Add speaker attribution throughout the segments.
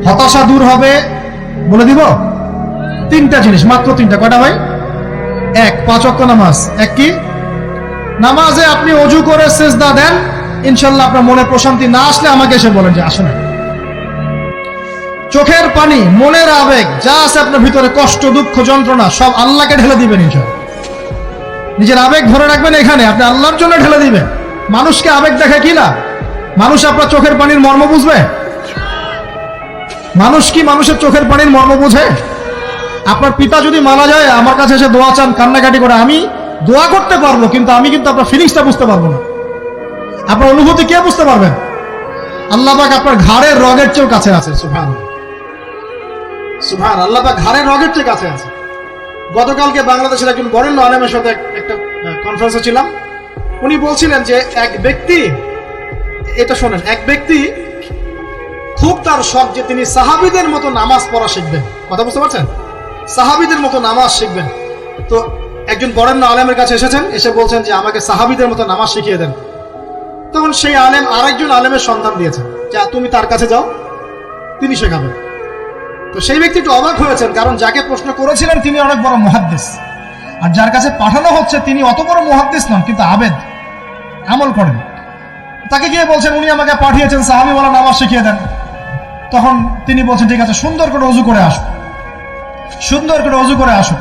Speaker 1: হতাশা দূর হবে। বলে দিব তিনটা জিনিস, মাত্র তিনটা। কয়টা ভাই? এক, 5 ওয়াক্ত নামাজ। এক কি? নামাজে আপনি অজু করে সিজদা দেন, ইনশাল্লাহ আপনার মনে প্রশান্তি না আসলে আমাকে এসে বলেন যে আসে না। চোখের পানি, মনের আবেগ যা আছে আপনার ভিতরে, কষ্ট, দুঃখ, যন্ত্রণা, সব আল্লাহকে ঢেলে দিবেন ইনশাল্লাহ। নিজের আবেগ ধরে রাখবেন এখানে, আপনি আল্লাহর জন্য ঢেলে দিবেন। মানুষকে আবেগ দেখে কি না? মানুষ আপনার চোখের পানির মর্ম বুঝবে? মানুষ কি মানুষের চোখের পানির মর্ম বুঝে? আপনার পিতা যদি মারা যায়, আমার কাছে এসে দোয়া চান, কান্নাকাটি করে, আমি দোয়া করতে পারবো, কিন্তু আমি কিন্তু আপনার ফিলিংসটা বুঝতে পারবো না। আপনার অনুভূতি কে বুঝতে পারবেন? আল্লাহ পাক আপনার ঘাড়ের রগের চেয়েও কাছে আছে। সুবহানাল্লাহ, সুবহানাল্লাহ। আল্লাহ পাক ঘাড়ের রগের চেয়ে কাছে আছে। গতকালকে বাংলাদেশের একজন বরেণ্য আলেমের সাথে একটা কনফারেন্সে ছিলাম। উনি বলছিলেন যে এক ব্যক্তি, এটা শোনেন, এক ব্যক্তি খুব তার শখ যে তিনি সাহাবীদের মতো নামাজ পড়া শিখবেন। কথা বুঝতে পারছেন? সাহাবীদের মতো নামাজ শিখবেন। তো একজন বরেণ্য আলেমের কাছে এসেছেন, এসে বলছেন যে আমাকে সাহাবীদের মতো নামাজ শিখিয়ে দেন। তখন সেই আলেম আরেকজন আলেমের সন্ধান দিয়েছেন, যা তুমি তার কাছে যাও, তিনি শেখাবেন। তো সেই ব্যক্তি একটু অবাক হয়েছেন, কারণ যাকে প্রশ্ন করেছিলেন তিনি অনেক বড় মুহাদ্দিস, আর যার কাছে পাঠানো হচ্ছে তিনি অত বড় মুহাদ্দিস নন, কিন্তু আবেদ, আমল করেন। তাকে গিয়ে বলছেন উনি আমাকে পাঠিয়েছেন সাহাবী বলা নামাজ শিখিয়ে দেন। তখন তিনি বলছেন ঠিক আছে, সুন্দর করে ওযু করে আসো, সুন্দর করে ওযু করে আসো।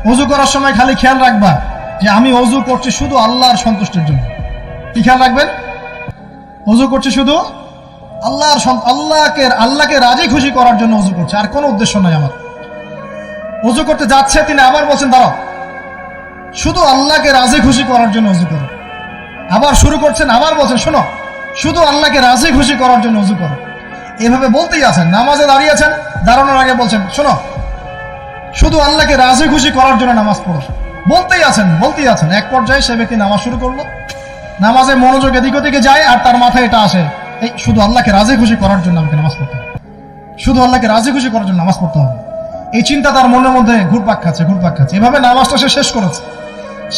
Speaker 1: ওযু করার সময় খালি খেয়াল রাখবা যে আমি ওযু করছি শুধু আল্লাহর সন্তুষ্টির জন্য। কি খেয়াল রাখবেন? ওযু করছি শুধু আল্লাহকে রাজি খুশি করার জন্য ওযু করছে, আর কোনো উদ্দেশ্য নাই আমার। ওযু করতে যাচ্ছে, তিনি আবার বলছেন দাঁড়াও, শুধু আল্লাহকে রাজি খুশি করার জন্য ওযু করো। আবার শুরু করছেন, আবার বলছেন শোনো, শুধু আল্লাহকে রাজি খুশি করার জন্য ওযু করো। এভাবে বলতেই আছেন, নামাজে দাঁড়িয়ে আছেন, দাঁড়ানোর আগে বলছেন শোনো, শুধু আল্লাহকে রাজি খুশি করার জন্য নামাজ পড়ো। বলতেই আছেন। এক পর্যায়ে সে ব্যক্তি নামাজ শুরু করলো, নামাজে মনোযোগ এদিক ওদিকে যায়, আর তার মাথায় এটা আসে, এই শুধু আল্লাহকে রাজি খুশি করার জন্য আমাকে নামাজ পড়তে হবে, শুধু আল্লাহকে রাজি খুশি করার জন্য নামাজ পড়তে হবে। এই চিন্তা তার মনের মধ্যে ঘুরপাক খাচ্ছে। এভাবে নামাজটা সে শেষ করেছে।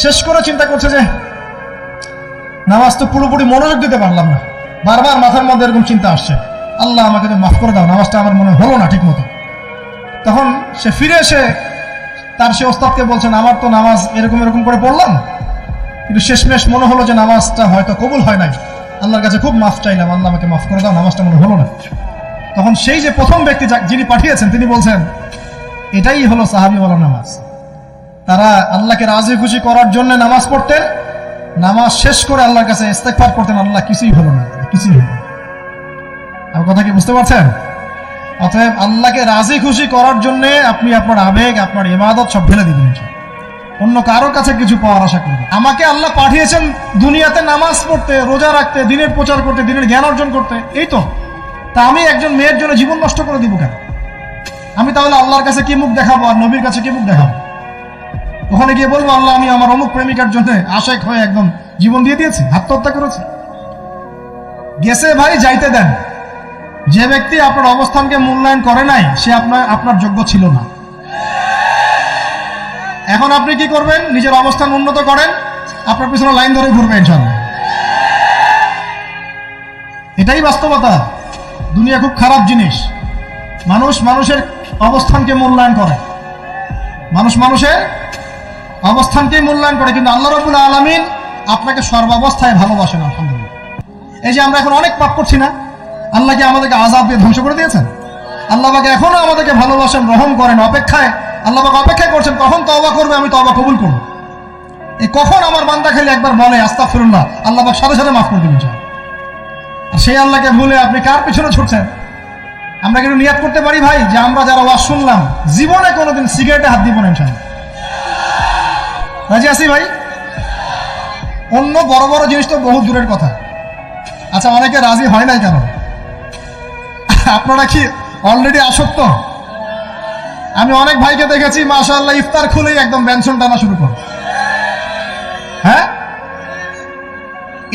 Speaker 1: শেষ করে চিন্তা করছে যে নামাজ তো পুরোপুরি মনোযোগ দিতে পারলাম না, বারবার মাথার মধ্যে এরকম চিন্তা আসছে, আল্লাহ আমাকে তো মাফ করে দাও, নামাজটা আমার মনে হলো না ঠিক মতো। তখন সে ফিরে এসে তার সে ওস্তাদকে বলছেন আমার তো নামাজ এরকম করে পড়লাম, কিন্তু শেষমেশ মনে হলো যে নামাজটা হয়তো কবুল হয় নাই, আল্লাহর কাছে খুব মাফ চাইলাম, আল্লাহ আমাকে মাফ করে দাও, নামাজটা মনে হলো না। তখন সেই যে প্রথম ব্যক্তি যিনি পাঠিয়েছেন তিনি বলছেন এটাই হলো সাহাবী বলা নামাজ। তারা আল্লাহকে রাজি খুশি করার জন্য নামাজ পড়তেন, নামাজ শেষ করে আল্লাহর কাছে ইস্তেগফার করতেন, আল্লাহ কিছুই হলো না, কিছুই হলো না। আমার কথা কি বুঝতে পারছেন? অতএব আল্লাহকে রাজি খুশি করার জন্য আপনি আপনার আবেগ, আপনার ইবাদত সব ঢেলে দিবেন, অন্য কারো কাছে কিছু পাওয়ার আশা করবেন। আমাকে আল্লাহ পাঠিয়েছেন দুনিয়াতে নামাজ পড়তে, রোজা রাখতে, দিনের প্রচার করতে, দিনের জ্ঞান অর্জন করতে, এই তো। তা আমি একজন মেয়ের জন্য জীবন নষ্ট করে দিব কেন? আমি তাহলে আল্লাহর কাছে কি মুখ দেখাবো, আর নবীর কাছে কি মুখ দেখাবো? ওখানে গিয়ে বলবো আল্লাহ আমি আমার অমুক প্রেমিকার জন্য আশেক হয়ে একদম জীবন দিয়ে দিয়েছি, আত্মহত্যা করেছি? গেছে ভাই, যাইতে দেন। যে ব্যক্তি আপনার অবস্থানকে মূল্যায়ন করে নাই সে আপনার যোগ্য ছিল না। এখন আপনি কি করবেন? নিজের অবস্থান উন্নত করেন, আপনার পিছনে লাইন ধরে ঘুরবে ইনশাআল্লাহ। এটাই বাস্তবতা। দুনিয়া খুব খারাপ জিনিস। মানুষের অবস্থানকে মূল্যায়ন করে, মানুষের অবস্থানকে মূল্যায়ন করে, কিন্তু আল্লাহ রাব্বুল আলামিন আপনাকে সর্বাবস্থায় ভালোবাসেন। আলহামদুলিল্লাহ। এই যে আমরা এখন অনেক পাপ করছি না, আল্লাহ কি আমাদেরকে আযাব দিয়ে ধ্বংস করে দিয়েছেন? আল্লাহ পাক এখনো আমাদেরকে ভালোবাসেন, রহম করেন, আল্লাহ পাক অপেক্ষায় করছেন কখন তওবা করবে, আমি তওবা কবুল করব। এই কখন আমার বান্দা খালি একবার বলে আস্তাগফিরুল্লাহ, আল্লাহ পাক সাথে সাথে মাফ করে দিবেন। আর সেই আল্লাহকে ভুলে আপনি কার পিছনে ছুটছেন? আমরা কিন্তু নিয়াত করতে পারি ভাই যে আমরা যারা ওয়াজ শুনলাম জীবনে কোনোদিন সিগারেটে হাত দিব না ইনশাআল্লাহ। রাজি আছি ভাই? অন্য বড় বড় জিনিস তো বহু দূরের কথা। আচ্ছা, অনেকে রাজি হয় নাই কেন? আপনারা কি অলরেডি আসক্ত? আমি অনেক ভাইকে দেখেছি মাশাআল্লাহ ইফতার খুলেই একদম বেনসন টানা শুরু করে। হ্যাঁ,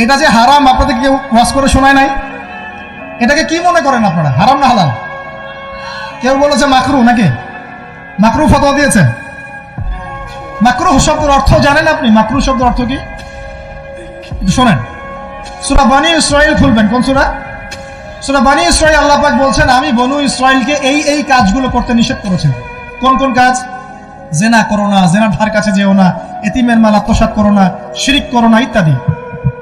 Speaker 1: এটা যে হারাম আপনাদের কেউ ওয়াজ করে শোনায় নাই? এটাকে কি মনে করেন আপনারা, হারাম না হালাল? কেউ বলেছে মাকরু, নাকি মাকরু ফতোয়া দিয়েছে? মাকরু শব্দের অর্থ জানেন আপনি? মাকরু শব্দের অর্থ কি শোনেন, সূরা বনী ইসরাঈল খুলবেন। কোন সূরা? সূরা বনী ইসরাঈল আল্লাহ পাক বলছেন, আমি বনু ইসরাঈলকে এই কাজগুলো করতে নিষেধ করেছি। কোন কোন কাজ? জেনা করো না, জেনার ধার কাছে যেও না, এতিমের মাল আত্মসাৎ করো না, শিরিক করো না ইত্যাদি।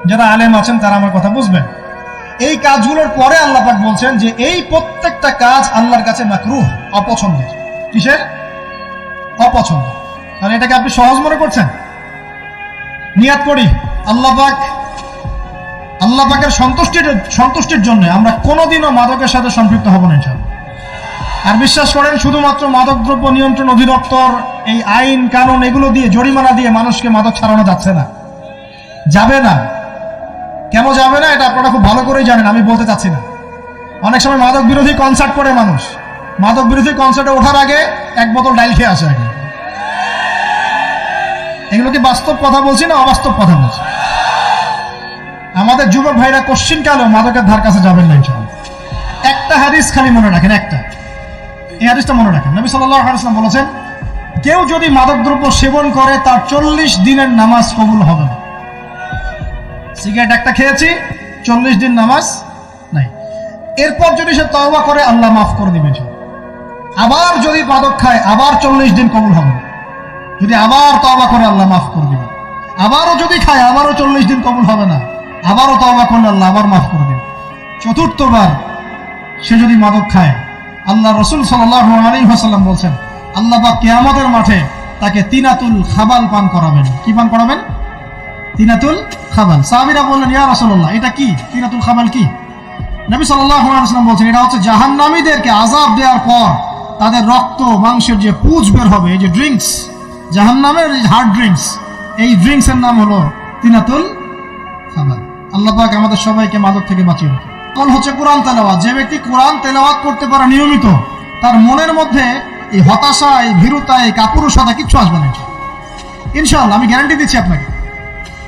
Speaker 1: যারা আলেম আছেন তারা আমার কথা বুঝবেন। এই কাজগুলোর পরে আল্লাহ পাক বলছেন যে এই প্রত্যেকটা কাজ আল্লাহর কাছে মাকরুহ, অপছন্দের। কিসের? অপছন্দ। আর এটাকে আপনি সহজ মনে করছেন? নিয়াত করি আল্লাহ পাকের সন্তুষ্টির জন্য আমরা কোনোদিনও মাদকের সাথে সম্পৃক্ত হব না ইনশাআল্লাহ। আর বিশ্বাস করেন, শুধুমাত্র মাদকদ্রব্য নিয়ন্ত্রণ অধিদপ্তর এই আইন কানুন এগুলো দিয়ে, জরিমানা দিয়ে মানুষকে মাদক ছাড়ানো যাচ্ছে না, যাবে না। কেন যাবে না এটা আপনারা খুব ভালো করেই জানেন, আমি বলতে চাচ্ছি না। অনেক সময় মাদক বিরোধী কনসার্ট করে মানুষ, মাদক বিরোধী কনসার্টে ওঠার আগে এক বোতল ডাইল খেয়ে আসে আগে। এগুলো কি বাস্তব কথা বলছি না অবাস্তব কথা বলছি? আমাদের যুবক ভাইরা কোশ্চিনকালেও মাদকের ধার কাছে যাবেন না ইনশাআল্লাহ। একটা হাদিস খালি মনে রাখেন, এই হাদিসটা মনে রাখেন। নবী সাল্লাল্লাহু আলাইহি ওয়াসাল্লাম বলেছেন, কেউ যদি মাদকদ্রব্য সেবন করে তার 40 দিনের নামাজ কবুল হবে না। সিগারেট একটা খেয়েছি, 40 দিন নামাজ নাই। এরপর যদি সে তওবা করে আল্লাহ মাফ করে দিবেন। আবার যদি মাদক খায় আবার 40 দিন কবুল হবে না। যদি আবার তওবা করে আল্লাহ মাফ করে দিবেন। আবারও যদি খায় আবারও 40 দিন কবুল হবে না। আবারও তওবা করলে আল্লাহ আবার মাফ করে দিবেন। চতুর্থবার সে যদি মাদক খায়, আল্লাহ রাসূল সাল্লাল্লাহু আলাইহি ওয়াসাল্লাম বলছেন, আল্লাহ পাক কিয়ামতের মাঠে তাকে তিনাতুল খাবাল পান করাবেন। কি পান করাবেন? তিনাতুল খাবাল। সাহাবীরা বললেন, ইয়া রাসূলুল্লাহ, এটা কি তিনাতুল খাবাল? কি? নবী সাল্লাল্লাহু আলাইহি ওয়াসাল্লাম বলছেন, এটা হচ্ছে জাহান্নামীদেরকে আযাব দেওয়ার পর তাদের রক্ত মাংসের যে পুঁজ বের হবে, এই যে ড্রিঙ্কস, জাহান্নামের হার্ড ড্রিঙ্কস, এই ড্রিঙ্কস এর নাম হলো তিনাতুল খাবাল। আল্লাহ পাক আমাদের সবাইকে মাদক থেকে বাঁচিয়ে রাখুন। কোন হচ্ছে কোরআন তেলাওয়াত। যে ব্যক্তি কোরআন তেলাওয়াত করতে পারে নিয়মিত, তার মনের মধ্যে এই হতাশা, এই ভীরুতা, এই কাপুরুষতা কিচ্ছু আসবে না ইনশাআল্লাহ। আমি গ্যারান্টি দিচ্ছি আপনাকে,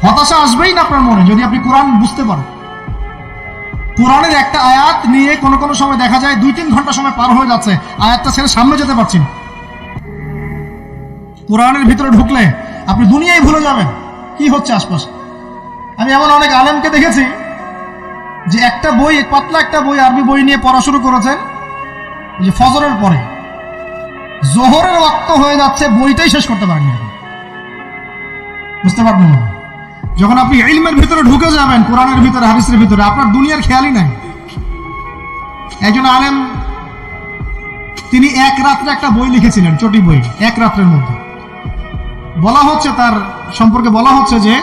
Speaker 1: হতাশা আসবেই না আপনার মনে যদি আপনি কোরআন বুঝতে পারেন। কোরআনের একটা আয়াত নিয়ে কোনো সময় দেখা যায় 2-3 ঘন্টা সময় পার হয়ে যাচ্ছে, আয়াতটা ছেড়ে সামনে যেতে পারছি না। কোরআনের ভিতরে ঢুকলে আপনি দুনিয়ায় ভুলে যাবেন কি হচ্ছে আশপাশে। আমি এমন অনেক আলেমকে দেখেছি যে একটা বই, পাতলা একটা বই, আরবি বই নিয়ে পড়া শুরু করেছেন, যে ফজরের পরে জোহরের ওয়াক্ত হয়ে যাচ্ছে, বইটাই শেষ করতে পারেননি। বুঝতে পারবেন না? যখন আপনি ইলমের ভিতরে ঢুকে যাবেন, কোরআনের ভিতরে, হাদিসের ভিতরে, আপনার দুনিয়ার খেয়ালই নাই। একজন আলেম, তিনি এক রাত্রে একটা বই লিখেছিলেন, চটি বই, এক রাত্রের মধ্যে। বলা হচ্ছে, তার সম্পর্কে বলা হচ্ছে যে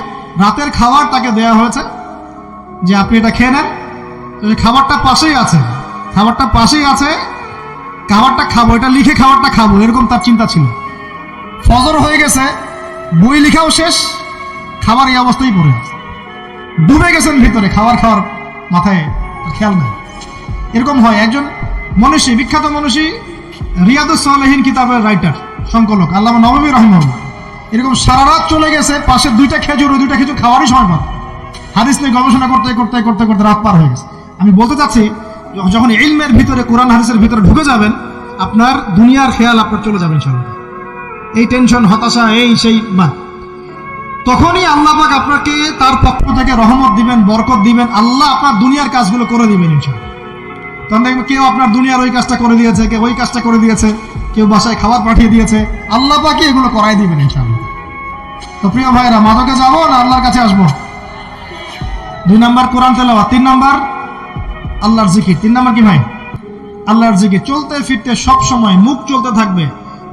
Speaker 1: রাতের খাবার তাকে দেয়া হয়েছে, যে আপনি এটা খেয়ে নেন। খাবারটা পাশেই আছে, খাবারটা খাবো, এটা লিখে খাবারটা খাবো, এরকম তার চিন্তা ছিল। ফজর হয়ে গেছে, বই লেখাও শেষ, খাবার এই অবস্থায় পড়ে আছে, ডুবে গেছেন ভিতরে, খাওয়ার মাথায় খেয়াল নেই। এরকম হয়। একজন মনীষী, বিখ্যাত মনীষী, রিয়াদুস সালেহিন কিতাবের রাইটার, সংকলক আল্লামা নববী রাহিমাহুল্লাহ, এরকম সারা রাত চলে গেছে, পাশে 2টা খেজুর খাওয়ারই সময় পাবে। হাদিস নিয়ে গবেষণা করতে রাত পার হয়ে গেছে। আমি বলতে চাচ্ছি, যখন ইলমের ভিতরে, কোরআন হাদিসের ভিতরে ঢুকে যাবেন, আপনার দুনিয়ার খেয়াল আপনার চলে যাবে ইনশাআল্লাহ। এই টেনশন, হতাশা, এই সেই বা, তখনই আল্লাহ পাক আপনাকে তার পক্ষ থেকে রহমত দিবেন, বরকত দিবেন। আল্লাহ আপনার দুনিয়ার কাজগুলো করে দিবেন ইনশাআল্লাহ। তখন দেখবেন কেউ আপনার দুনিয়ার ওই কাজটা করে দিয়েছে, কেউ ওই কাজটা করে দিয়েছে, কেউ বাসায় খাবার পাঠিয়ে দিয়েছে, আল্লাহ পাকই এগুলো করাই দিবেন ইনশাআল্লাহ। তো প্রিয় ভাইরা, মাদকে যাবো না আল্লাহর কাছে আসবো? 2 নাম্বার কোরআন তেলাওয়াত, 3 নাম্বার আল্লাহর জিকির। 3 নাম্বার কি ভাই? আল্লাহর জিকির। চলতে ফিরতে সব সময় মুখ চলতে থাকবে,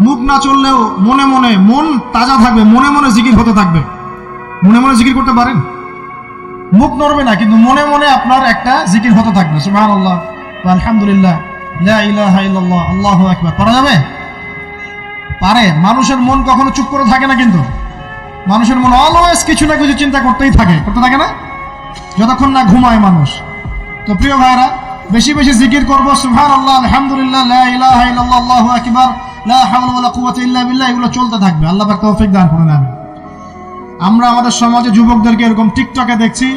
Speaker 1: মুখ না চললেও মনে মনে মন তাজা থাকবে, মনে মনে জিকির হতে থাকবে। মনে মনে জিকির করতে পারেন? মুখ নড়বে না, কিন্তু মনে মনে আপনার একটা জিকির হতে থাকবে। সুবহানাল্লাহ, আলহামদুলিল্লাহ, লা ইলাহা ইল্লাল্লাহ, আল্লাহু আকবার। করা যাবে? পারে। মানুষের মন কখনো চুপ করে থাকে না, কিন্তু মানুষের মন অলওয়েজ কিছু না কিছু চিন্তা করতে থাকে না, যতক্ষণ না ঘুমায় মানুষ। তো প্রিয় ভাইরা, বেশি বেশি জিকির করব, সুবহানাল্লাহ, আলহামদুলিল্লাহ, লা ইলাহা ইল্লাল্লাহ, আল্লাহু আকবার, লা হাওলা ওয়ালা কুওয়াতা ইল্লা বিল্লাহ, এগুলো চলতে থাকবে। আল্লাহ পাক তৌফিক দান করুন। আমরা আমাদের সমাজে যুবকদেরকে এরকম টিকটকে দেখছি,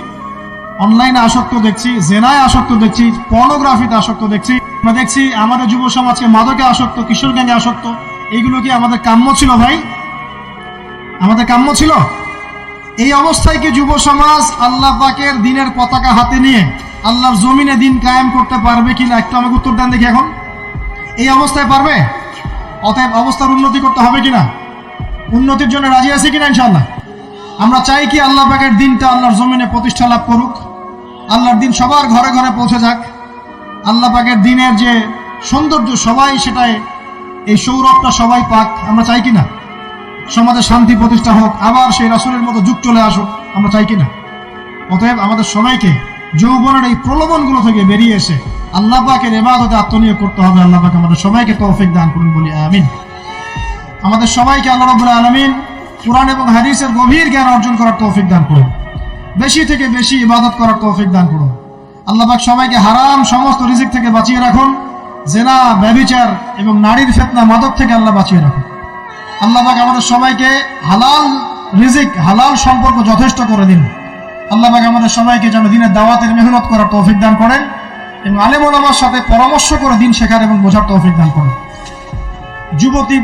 Speaker 1: অনলাইনে আসক্ত দেখছি, জেনায় আসক্ত দেখছি, পর্নোগ্রাফিতে আসক্ত দেখছি। আমরা দেখছি আমাদের যুব সমাজকে মাদকে আসক্ত, কিশোর গ্যাংয়ে আসক্ত। এইগুলো কি আমাদের কাম্য ছিল ভাই? আমাদের কাম্য ছিল? এই অবস্থায় কি যুব সমাজ আল্লাহ পাকের দ্বীনের পতাকা হাতে নিয়ে আল্লাহর জমিনে দিন কায়েম করতে পারবে কিনা একটু আমাকে উত্তর দেন দেখি। এখন এই অবস্থায় পারবে? অতএব অবস্থার উন্নতি করতে হবে কিনা? উন্নতির জন্য রাজি আছে কিনা ইনশাআল্লাহ? আমরা চাই কি আল্লাহ পাকের দিনটা আল্লাহর জমিনে প্রতিষ্ঠা লাভ করুক, আল্লাহর দিন সবার ঘরে ঘরে পৌঁছে যাক, আল্লাহ পাকের দিনের যে সৌন্দর্য সবাই সেটাই, এই সৌরভটা সবাই পাক। আমরা চাই কিনা? সমাজে শান্তি প্রতিষ্ঠা হোক, আবার সেই রাসূলের মতো যুগ চলে আসুক, আমরা চাই কিনা? অতএব আমাদের সবাইকে যৌবনের এই প্রলোভনগুলো থেকে বেরিয়ে এসে আল্লাহ পাকের ইবাদতে আত্মনিয়োগ করতে হবে। আল্লাহ পাক আমাদের সবাইকে তৌফিক দান করুন, বলি আমিন। আমাদের সবাইকে আল্লাহ রাব্বুল আলামিন কুরআন এবং হাদিসের গভীর জ্ঞান অর্জন করার তৌফিক দান করুন, বেশি থেকে বেশি ইবাদত করার তৌফিক দান করুন। আল্লাহ পাক সবাইকে হারাম সমস্ত রিজিক থেকে বাঁচিয়ে রাখুন, জেনা, ব্যভিচার এবং নারীর ফিতনা, মাদক থেকে আল্লাহ বাঁচিয়ে রাখুন। আল্লাহ পাক আমাদের সবাইকে হালাল রিজিক, হালাল সম্পর্ক যথেষ্ট করে দিন। আল্লাহ পাক আমাদের সবাইকে যেন দিনের দাওয়াতের মেহনত করার তৌফিক দান করেন এবং আলেম ওলামার সাথে পরামর্শ করে দিন শেখার এবং বোঝার তৌফিক দান করেন। যুবতী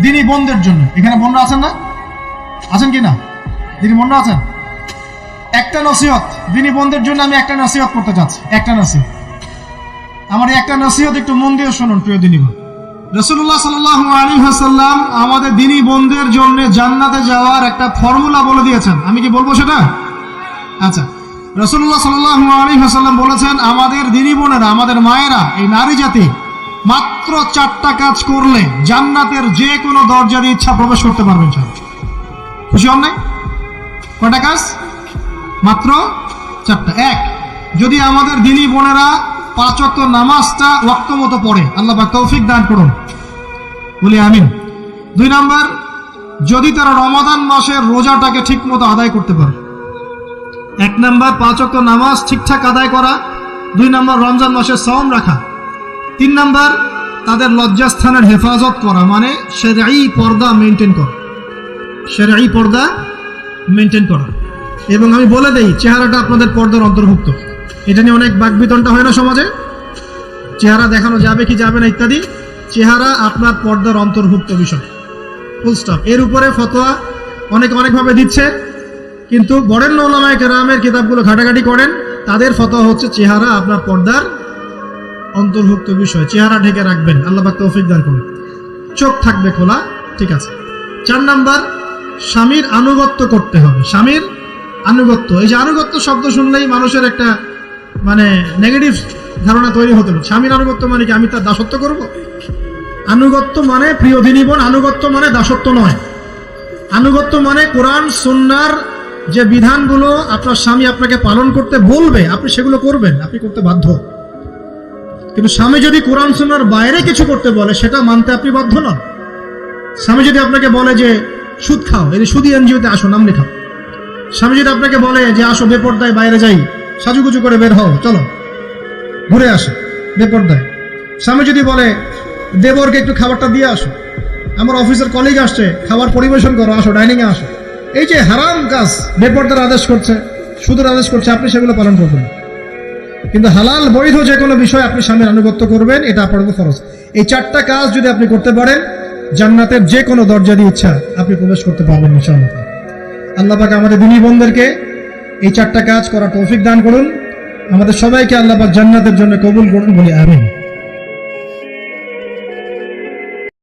Speaker 1: দিনী বোনদের জন্য, এখানে বোনরা আছেন না? আছেন কি না? দিনী বোনরা আছেন? একটা নসিহত দিনী বোনদের জন্য আমি একটা নসিহত করতে চাচ্ছি, একটা নসিহত। আমার এই একটা নসিহত একটু মন দিয়ে শুনুন প্রিয় দিনী বোন। রাসূলুল্লাহ সাল্লাল্লাহু আলাইহি ওয়াসাল্লাম আমাদের দিনী বোনদের জন্য জান্নাতে যাওয়ার একটা ফর্মুলা বলে দিয়েছেন। আমি কি বলবো সেটা? আচ্ছা, রাসূলুল্লাহ সাল্লাল্লাহু আলাইহি ওয়াসাল্লাম বলেছেন আমাদের দিনী বোনেরা, আমাদের মায়েরা, এই নারী জাতি মাত্র 4টা কাজ করলে জান্নাতের যে কোনো দরজা দিয়ে ইচ্ছা প্রবেশ করতে পারবেন। খুশি হন নাই? কয়টা কাজ? মাত্র 4টা। এক, যদি আমাদের দিনী বোনেরা 5 ওয়াক্ত নামাজটা ওয়াক্ত মতো পড়ে, আল্লাহ পাক তৌফিক দান করুন, বলি আমিন। 2 নাম্বার, যদি তারা রমাদান মাসের রোজাটাকে ঠিক মতো আদায় করতে পারে। 1 নাম্বার 5 ওয়াক্ত নামাজ ঠিকঠাক আদায় করা, 2 নাম্বার রমজান মাসের সাওম রাখা, 3 নাম্বার তাদের লজ্জাস্থানের হেফাজত করা, মানে শরঈ পর্দা মেনটেন করা, শরঈ পর্দা মেনটেন করা। এবং আমি বলে দেই, চেহারাটা আপনাদের পর্দার অন্তর্ভুক্ত। এটা নিয়ে অনেক বাকবিতণ্ডা হয় না সমাজে, চেহারা দেখানো যাবে কি যাবে না ইত্যাদি। চেহারা আপনার পর্দার অন্তর্ভুক্ত বিষয়, ফুল স্টপ। এর উপরে ফতোয়া অনেকভাবে দিচ্ছে, কিন্তু বরেণ্য উলামায়ে কেরামের কিতাবগুলো ঘাটাঘাটি করেন, তাদের ফতোয়া হচ্ছে চেহারা আপনার পর্দার অন্তর্ভুক্ত বিষয়, চেহারা ঢেকে রাখবেন, আল্লাহ পাক তৌফিক দান করুন। চোখ থাকবে খোলা, ঠিক আছে। 4 নাম্বার, স্বামীর আনুগত্য করতে হবে। স্বামীর আনুগত্য, এই যে আনুগত্য শব্দ শুনলেই মানুষের একটা মানে নেগেটিভ ধারণা তৈরি হতে পারে। স্বামীর আনুগত্য মানে কি আমি তার দাসত্ব করব? আনুগত্য মানে, প্রিয় দিনী বোন, আনুগত্য মানে দাসত্ব নয়। আনুগত্য মানে কোরআন সুন্নাহর যে বিধানগুলো আপনার স্বামী আপনাকে পালন করতে বলবে, আপনি সেগুলো করবেন, আপনি করতে বাধ্য। কিন্তু স্বামী যদি কোরআন সুন্নাহর বাইরে কিছু করতে বলে, সেটা মানতে আপনি বাধ্য নন। স্বামী যদি আপনাকে বলে যে সুদ খাও, এই সুদী এনজিওতে আসো, নাম লেখাও। স্বামী যদি আপনাকে বলে যে আসো বেপরদায় বাইরে যাই, সাজুগুজু করে বের হও, চলো ঘুরে আসো বেপরদায়। স্বামী যদি বলে দেবরকে একটু খাবারটা দিয়ে আসো, আমার অফিসের কলিগ আসছে, খাবার পরিবেশন করো, আসো ডাইনিংয়ে আসো। এই যে হারাম কাজ, বেপরদার আদেশ করছে, সুদের আদেশ করছে, আপনি সেগুলো পালন করবেন। কিন্তু হালাল বৈধ যে কোনো বিষয় আপনি স্বামীর আনুগত্য করবেন, এটা আপনার উপর ফরজ। এই 4টা কাজ যদি আপনি করতে পারেন, জান্নাতের যে কোনো দরজা দিয়ে ইচ্ছা আপনি প্রবেশ করতে পারবেন ইনশাআল্লাহ। আল্লাহ পাক আমাদের দিনী বোনদেরকে এই 4টা কাজ করার তৌফিক দান করুন। আমাদের সবাইকে আল্লাহ পাক জান্নাতের জন্য কবুল করুন, বলি আমিন।